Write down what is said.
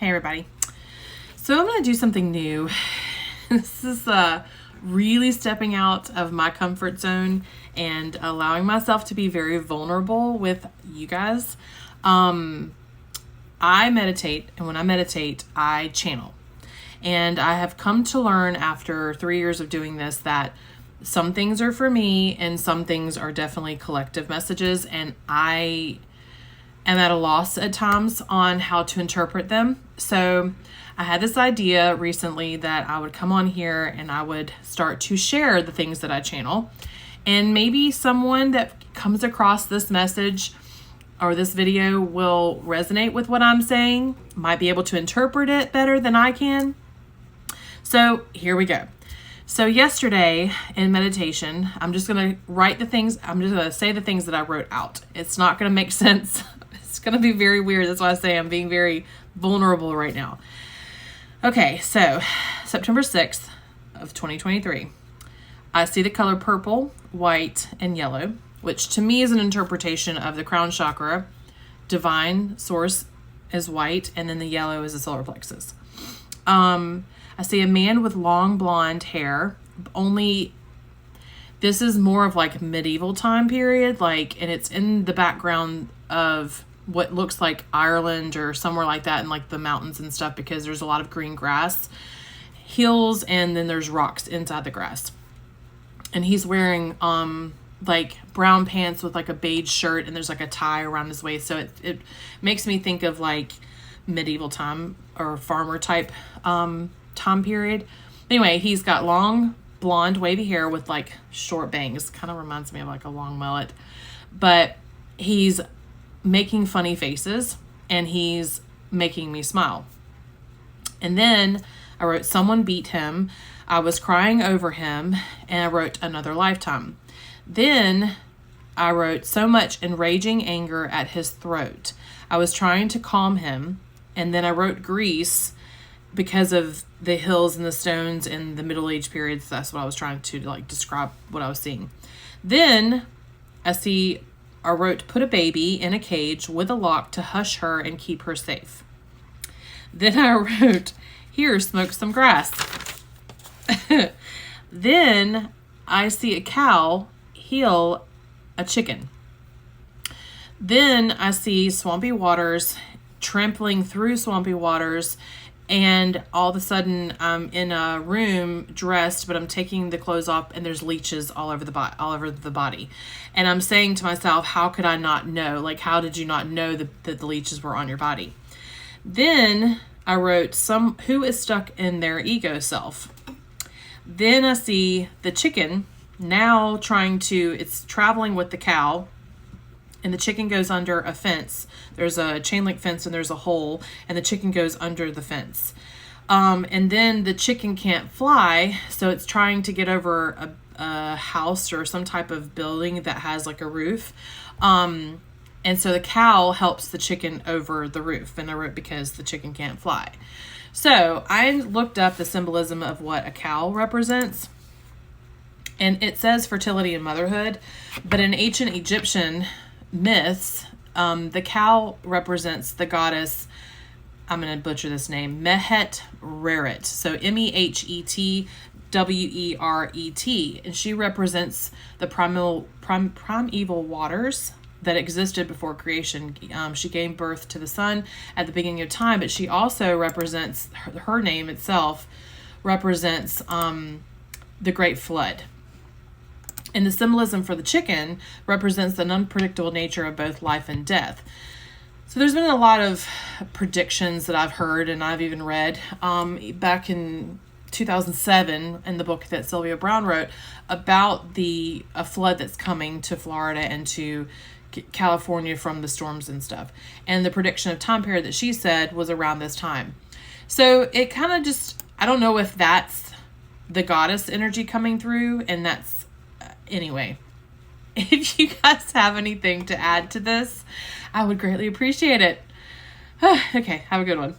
Hey everybody. So I'm going to do something new. This is really stepping out of my comfort zone and allowing myself to be very vulnerable with you guys. I meditate, and when I meditate, I channel. And I have come to learn after 3 years of doing this that some things are for me and some things are definitely collective messages, and I am at a loss at times on how to interpret them. So I had this idea recently that I would come on here and I would start to share the things that I channel. And maybe someone that comes across this message or this video will resonate with what I'm saying, might be able to interpret it better than I can. So here we go. So yesterday in meditation, I'm just going to write the things, I'm just going to say the things that I wrote out. It's not going to make sense. It's going to be very weird. That's why I say I'm being very vulnerable right now. Okay, so September 6th of 2023, I see the color purple, white, and yellow, which to me is an interpretation of the crown chakra. Divine source is white, and then the yellow is the solar plexus. I see a man with long blonde hair, only this is more of like medieval time period, and it's in the background of what looks like Ireland or somewhere like that, in like the mountains and stuff, because there's a lot of green grass, hills, and then there's rocks inside the grass. And he's wearing like brown pants with like a beige shirt, and there's like a tie around his waist. So it makes me think of like medieval time or farmer type time period. Anyway, he's got long blonde wavy hair with like short bangs. Kind of reminds me of like a long mullet. But he's making funny faces and he's making me smile. And then I wrote, someone beat him. I was crying over him, and I wrote another lifetime. Then I wrote so much enraging anger at his throat. I was trying to calm him. And then I wrote Greece because of the hills and the stones in the Middle Age periods. That's what I was trying to like describe what I was seeing. Then I wrote, put a baby in a cage with a lock to hush her and keep her safe. Then I wrote, here, smoke some grass. Then I see a cow heal a chicken. Then I see swampy waters, trampling through swampy waters, and all of a sudden I'm in a room dressed, but I'm taking the clothes off and there's leeches all over the body. And I'm saying to myself, how could I not know? Like, how did you not know that the leeches were on your body? Then I wrote, who is stuck in their ego self. Then I see the chicken now it's traveling with the cow, and the chicken goes under a fence. There's a chain link fence and there's a hole, and the chicken goes under the fence. And then the chicken can't fly, so it's trying to get over a house or some type of building that has like a roof. And so the cow helps the chicken over the roof, and I wrote because the chicken can't fly. So I looked up the symbolism of what a cow represents, and it says fertility and motherhood, but in ancient Egyptian myths, the cow represents the goddess, I'm going to butcher this name, Mehet Reret. So Mehetweret. And she represents the primeval waters that existed before creation. She gave birth to the sun at the beginning of time, but she also represents, her name itself represents the Great Flood. And the symbolism for the chicken represents the unpredictable nature of both life and death. So there's been a lot of predictions that I've heard and I've even read back in 2007 in the book that Sylvia Browne wrote about a flood that's coming to Florida and to California from the storms and stuff. And the prediction of time period that she said was around this time. So it kind of just, I don't know if that's the goddess energy coming through, and that's anyway, if you guys have anything to add to this, I would greatly appreciate it. Okay, have a good one.